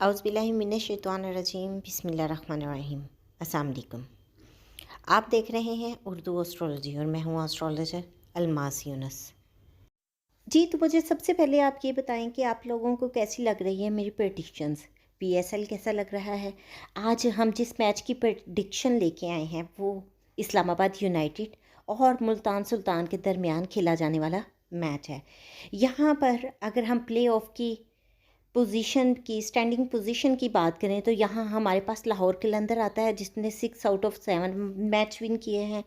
औज़ुबिल्लाहिमिनश्शैतानिर्रजीम बिस्मिल्लाहिर्रहमानिर्रहीम। अस्सलाम वालेकुम। आप देख रहे हैं उर्दू एस्ट्रोलॉजी और मैं हूँ एस्ट्रोलॉजर अलमास यूनुस। जी, तो मुझे सबसे पहले आप ये बताएं कि आप लोगों को कैसी लग रही है मेरी प्रेडिक्शंस। पीएसएल कैसा लग रहा है। आज हम जिस मैच की प्रेडिक्शन लेके आए हैं वो इस्लामाबाद यूनाइटेड और मुल्तान सुल्तान के दरमियान खेला जाने वाला मैच है। यहाँ पर अगर हम प्ले ऑफ की पोजीशन की स्टैंडिंग पोजीशन की बात करें तो यहाँ हमारे पास लाहौर कलंदर आता है जिसने 6 आउट ऑफ 7 मैच विन किए हैं।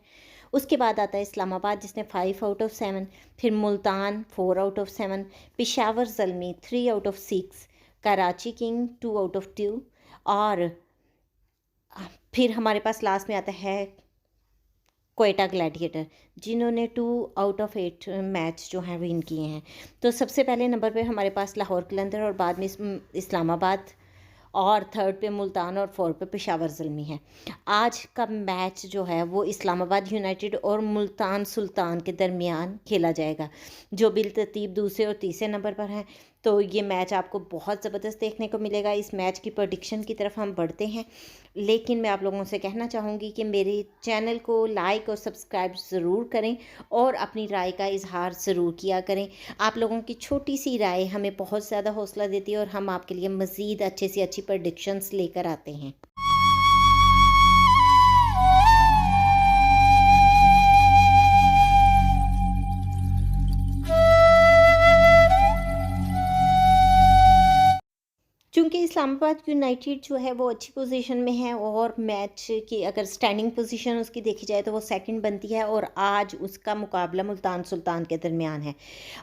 उसके बाद आता है इस्लामाबाद जिसने 5 आउट ऑफ 7, फिर Multan 4 out of 7, Peshawar Zalmi 3 out of 6, Karachi king 2 out of 2 और फिर हमारे पास लास्ट में आता है कोयटा ग्लैडिएटर जिन्होंने 2 आउट ऑफ 8 मैच जो हैं विन किए हैं। तो सबसे पहले नंबर पे हमारे पास लाहौर कलंदर और बाद में इस्लामाबाद और थर्ड पे मुल्तान और फोर्थ पे पेशावर ज़ल्मी है। आज का मैच जो है वो इस्लामाबाद यूनाइटेड और मुल्तान सुल्तान के दरमियान खेला जाएगा जो बिलतरतीब दूसरे और तीसरे नंबर पर हैं। तो ये मैच आपको बहुत ज़बरदस्त देखने को मिलेगा। इस मैच की प्रेडिक्शन की तरफ हम बढ़ते हैं, लेकिन मैं आप लोगों से कहना चाहूँगी कि मेरे चैनल को लाइक और सब्सक्राइब ज़रूर करें और अपनी राय का इजहार ज़रूर किया करें। आप लोगों की छोटी सी राय हमें बहुत ज़्यादा हौसला देती है और हम आपके लिए मज़ीद अच्छे से अच्छी प्रेडिक्शंस लेकर आते हैं। चूँकि इस्लामाबाद यूनाइटेड जो है वो अच्छी पोजीशन में है और मैच की अगर स्टैंडिंग पोजीशन उसकी देखी जाए तो वो सेकंड बनती है और आज उसका मुकाबला मुल्तान सुल्तान के दरमियान है।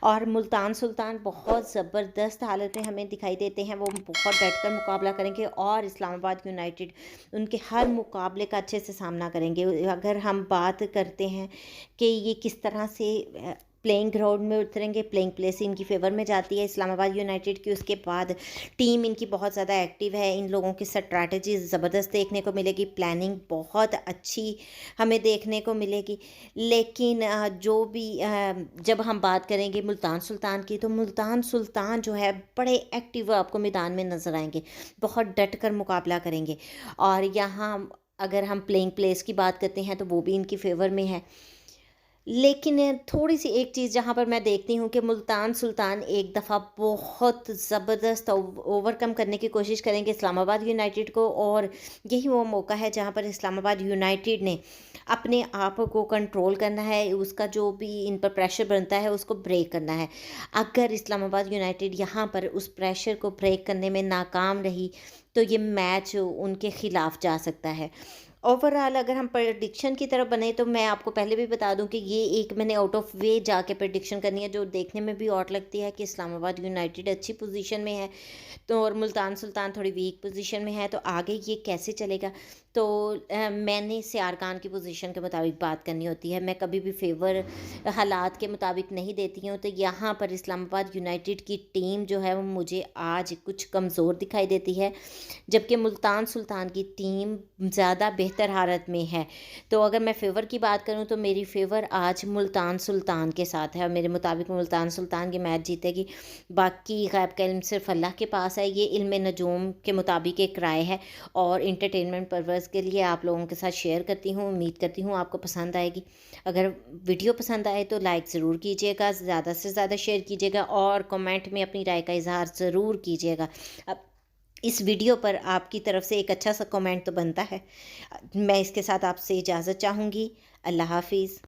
और मुल्तान सुल्तान बहुत ज़बरदस्त हालत में हमें दिखाई देते हैं, वो बहुत डट कर मुकाबला करेंगे और इस्लामाबाद यूनाइटेड उनके हर मुकाबले का अच्छे से सामना करेंगे। अगर हम बात करते हैं कि ये किस तरह से प्लेइंग ग्राउंड में उतरेंगे, प्लेइंग प्लेस इनकी फेवर में जाती है इस्लामाबाद यूनाइटेड की। उसके बाद टीम इनकी बहुत ज़्यादा एक्टिव है, इन लोगों की स्ट्रैटेजी ज़बरदस्त देखने को मिलेगी, प्लानिंग बहुत अच्छी हमें देखने को मिलेगी। लेकिन जो भी जब हम बात करेंगे मुल्तान सुल्तान की तो मुल्तान सुल्तान जो है बड़े एक्टिव आपको मैदान में नज़र आएंगे, बहुत डट कर मुकाबला करेंगे। और यहाँ अगर हम प्लेइंग प्लेस की बात करते हैं तो वो भी इनकी फेवर में है। लेकिन थोड़ी सी एक चीज़ जहाँ पर मैं देखती हूँ कि मुल्तान सुल्तान एक दफ़ा बहुत ज़बरदस्त ओवरकम करने की कोशिश करेंगे इस्लामाबाद यूनाइटेड को, और यही वो मौका है जहाँ पर इस्लामाबाद यूनाइटेड ने अपने आप को कंट्रोल करना है, उसका जो भी इन पर प्रेशर बनता है उसको ब्रेक करना है। अगर इस्लामाबाद यूनाइटेड यहाँ पर उस प्रेशर को ब्रेक करने में नाकाम रही तो ये मैच उनके ख़िलाफ़ जा सकता है। ओवरऑल अगर हम प्रेडिक्शन की तरफ बने तो मैं आपको पहले भी बता दूं कि ये एक मैंने आउट ऑफ वे जाके प्रेडिक्शन करनी है जो देखने में भी और लगती है कि इस्लामाबाद यूनाइटेड अच्छी पोजीशन में है तो और मुल्तान सुल्तान थोड़ी वीक पोजीशन में है, तो आगे ये कैसे चलेगा। तो मैंने सियार खान की पोजीशन के मुताबिक बात करनी होती है, मैं कभी भी फेवर हालात के मुताबिक नहीं देती हूँ। तो यहाँ पर इस्लामाबाद यूनाइटेड की टीम जो है वो मुझे आज कुछ कमज़ोर दिखाई देती है, जबकि मुल्तान सुल्तान की टीम ज़्यादा बेहतर हालत में है। तो अगर मैं फ़ेवर की बात करूं तो मेरी फ़ेवर आज मुल्तान सुल्तान के साथ है और मेरे मुताबिक मुल्तान सुल्तान ये मैच जीतेगी। बाकी गैब का इल्म सिर्फ अल्लाह के पास है, ये इल्म नजूम के मुताबिक एक राय है और इंटरटेनमेंट पर्पज़ के लिए आप लोगों के साथ शेयर करती हूँ। उम्मीद करती हूँ आपको पसंद आएगी। अगर वीडियो पसंद आए तो लाइक ज़रूर कीजिएगा, ज़्यादा से ज़्यादा शेयर कीजिएगा और कमेंट में अपनी राय का इजहार ज़रूर कीजिएगा। अब इस वीडियो पर आपकी तरफ से एक अच्छा सा कमेंट तो बनता है। मैं इसके साथ आपसे इजाज़त चाहूँगी। अल्लाह हाफ़िज़।